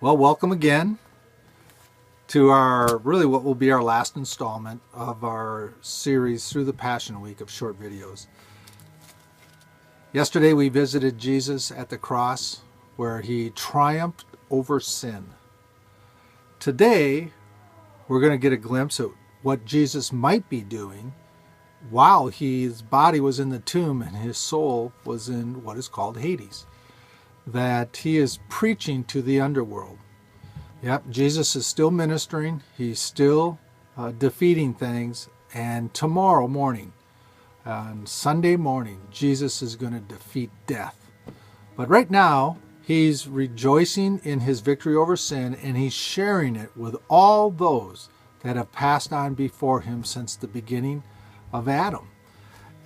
Well, welcome again to really what will be our last installment of our series through the Passion Week of short videos. Yesterday we visited Jesus at the cross where he triumphed over sin. Today we're going to get a glimpse of what Jesus might be doing while his body was in the tomb and his soul was in what is called Hades. That he is preaching to the underworld. Yep, Jesus is still ministering. He's still defeating things. And tomorrow morning, on Sunday morning, Jesus is going to defeat death. But right now, he's rejoicing in his victory over sin, and he's sharing it with all those that have passed on before him since the beginning of Adam.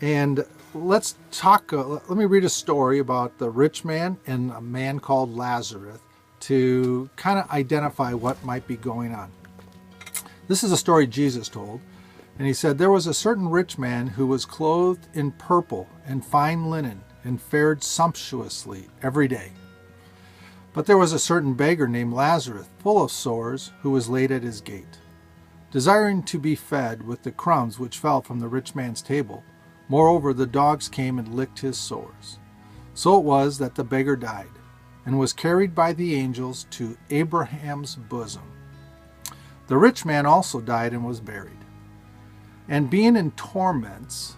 And let's talk, let me read a story about the rich man and a man called Lazarus to kind of identify what might be going on. This is a story Jesus told, and he said, "There was a certain rich man who was clothed in purple and fine linen and fared sumptuously every day. But there was a certain beggar named Lazarus, full of sores, who was laid at his gate, desiring to be fed with the crumbs which fell from the rich man's table. Moreover, the dogs came and licked his sores. So it was that the beggar died, and was carried by the angels to Abraham's bosom. The rich man also died and was buried. And being in torments,"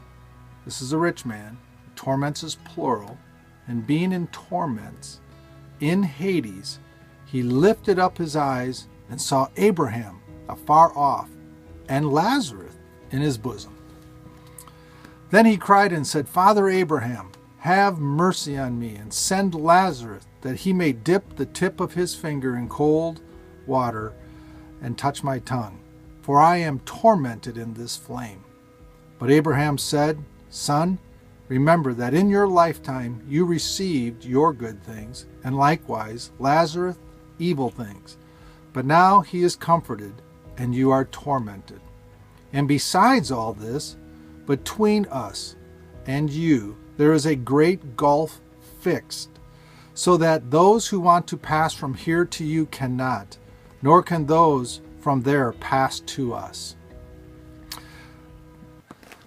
this is a rich man, torments is plural, "and being in torments in Hades, he lifted up his eyes and saw Abraham afar off, and Lazarus in his bosom. Then he cried and said, Father Abraham, have mercy on me, and send Lazarus, that he may dip the tip of his finger in cold water and touch my tongue, for I am tormented in this flame. But Abraham said, Son, remember that in your lifetime you received your good things, and likewise Lazarus evil things. But now he is comforted, and you are tormented. And besides all this, between us and you there is a great gulf fixed, so that those who want to pass from here to you cannot, nor can those from there pass to us."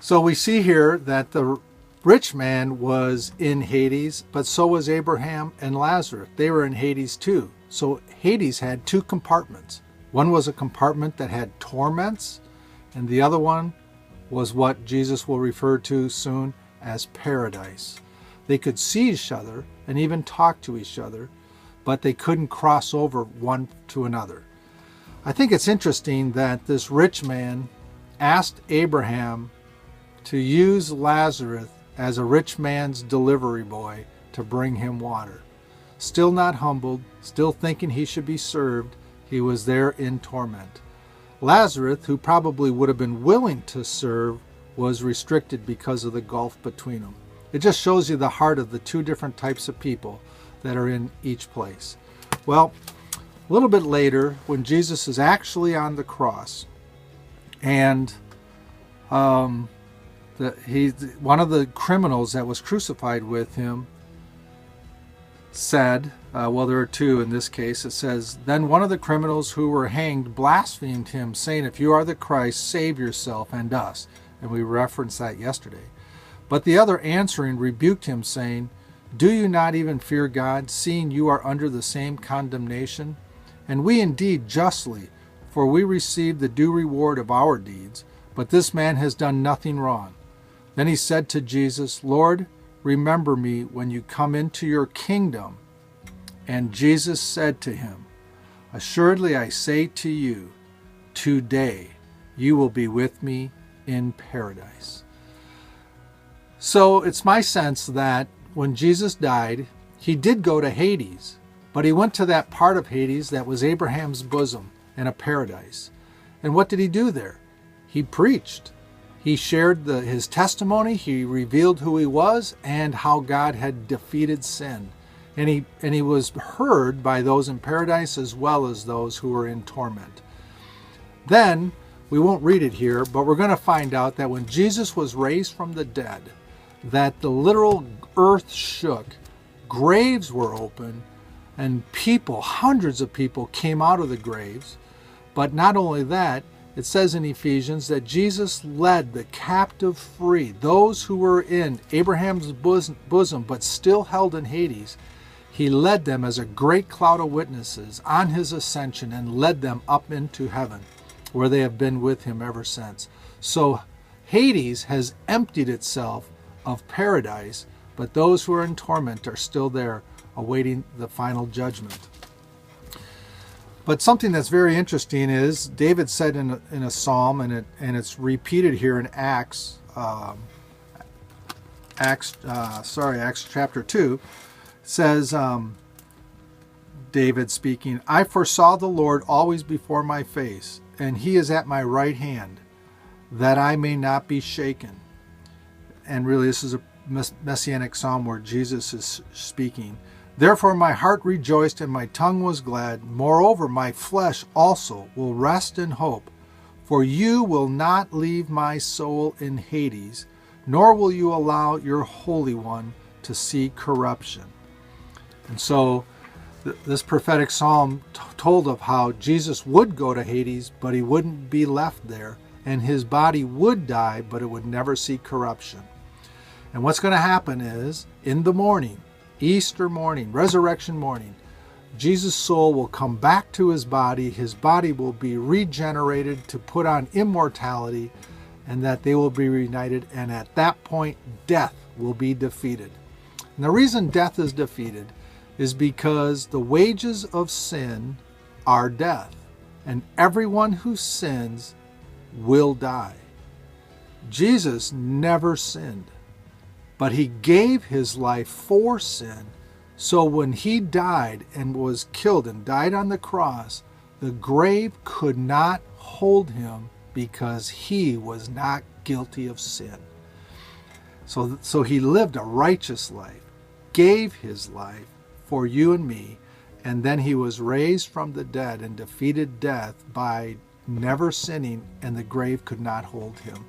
So we see here that the rich man was in Hades, but so was Abraham and Lazarus. They were in Hades too. So Hades had two compartments. One was a compartment that had torments, and the other one was what Jesus will refer to soon as paradise. They could see each other and even talk to each other, but they couldn't cross over one to another. I think it's interesting that this rich man asked Abraham to use Lazarus as a rich man's delivery boy to bring him water. Still not humbled, still thinking he should be served, he was there in torment. Lazarus, who probably would have been willing to serve, was restricted because of the gulf between them. It just shows you the heart of the two different types of people that are in each place. Well, a little bit later, when Jesus is actually on the cross, and one of the criminals that was crucified with him said, well, there are two in this case, it says, Then one of the criminals who were hanged blasphemed him, saying, If you are the Christ, save yourself and us. And we referenced that yesterday. But the other answering rebuked him, saying, Do you not even fear God, seeing you are under the same condemnation? And we indeed justly, for we receive the due reward of our deeds, but this man has done nothing wrong. Then he said to Jesus, Lord, remember me when you come into your kingdom. And Jesus said to him, Assuredly I say to you, today you will be with me in paradise. So it's my sense that when Jesus died, he did go to Hades, but he went to that part of Hades that was Abraham's bosom and a paradise. And what did he do there? He preached. He shared his testimony. He revealed who he was and how God had defeated sin. And he was heard by those in paradise as well as those who were in torment. Then, we won't read it here, but we're going to find out that when Jesus was raised from the dead, that the literal earth shook, graves were open, And people, hundreds of people, came out of the graves. But not only that, it says in Ephesians that Jesus led the captive free, those who were in Abraham's bosom but still held in Hades. He led them as a great cloud of witnesses on his ascension and led them up into heaven, where they have been with him ever since. So Hades has emptied itself of paradise, but those who are in torment are still there, awaiting the final judgment. But something that's very interesting is David said in a psalm, and it's repeated here in Acts chapter 2, says, David speaking, I foresaw the Lord always before my face, and he is at my right hand, that I may not be shaken. And really, this is a messianic psalm where Jesus is speaking. Therefore my heart rejoiced and my tongue was glad. Moreover, my flesh also will rest in hope. For you will not leave my soul in Hades, nor will you allow your Holy One to see corruption. And so this prophetic psalm told of how Jesus would go to Hades, but he wouldn't be left there. And his body would die, but it would never see corruption. And what's going to happen is, in the morning, Easter morning, resurrection morning, Jesus' soul will come back to his body will be regenerated to put on immortality, and that they will be reunited, and at that point, death will be defeated. And the reason death is defeated is because the wages of sin are death, and everyone who sins will die. Jesus never sinned, but he gave his life for sin. So when he died and was killed and died on the cross, the grave could not hold him because he was not guilty of sin. So he lived a righteous life, gave his life for you and me, and then he was raised from the dead and defeated death by never sinning, and the grave could not hold him.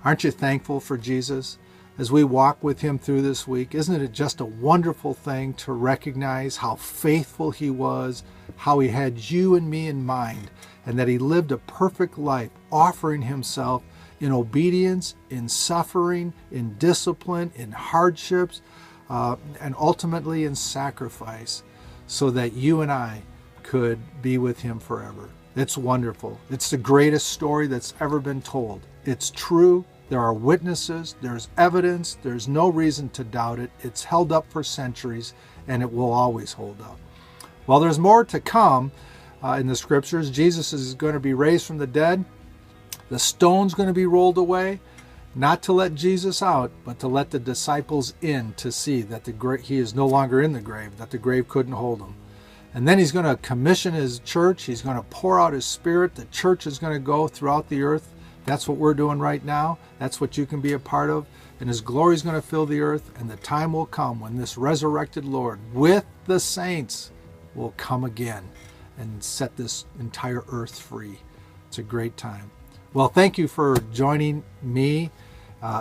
Aren't you thankful for Jesus? As we walk with him through this week, isn't it just a wonderful thing to recognize how faithful he was, how he had you and me in mind, and that he lived a perfect life, offering himself in obedience, in suffering, in discipline, in hardships, and ultimately in sacrifice, so that you and I could be with him forever. It's wonderful. It's the greatest story that's ever been told. It's true. There are witnesses. There's evidence. There's no reason to doubt it. It's held up for centuries, and it will always hold up. Well, there's more to come in the scriptures. Jesus is going to be raised from the dead. The stone's going to be rolled away, not to let Jesus out, but to let the disciples in to see that he is no longer in the grave, that the grave couldn't hold him. And then he's going to commission his church. He's going to pour out his Spirit. The church is going to go throughout the earth. That's what we're doing right now. That's what you can be a part of. And his glory is going to fill the earth. And the time will come when this resurrected Lord with the saints will come again and set this entire earth free. It's a great time. Well, thank you for joining me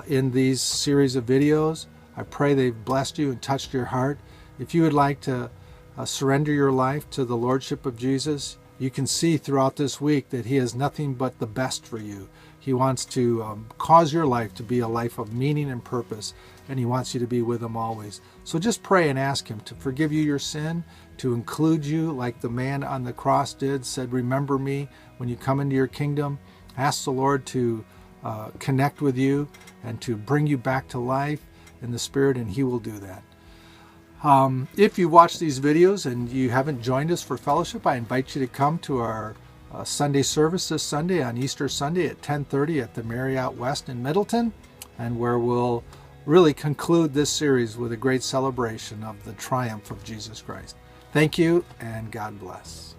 in these series of videos. I pray they've blessed you and touched your heart. If you would like to surrender your life to the Lordship of Jesus, you can see throughout this week that he has nothing but the best for you. He wants to cause your life to be a life of meaning and purpose, and he wants you to be with him always. So just pray and ask him to forgive you your sin, to include you like the man on the cross did, said, remember me when you come into your kingdom. Ask the Lord to connect with you and to bring you back to life in the Spirit, and he will do that. If you watch these videos and you haven't joined us for fellowship, I invite you to come to our Sunday service this Sunday on Easter Sunday at 10:30 at the Marriott West in Middleton, and where we'll really conclude this series with a great celebration of the triumph of Jesus Christ. Thank you, and God bless.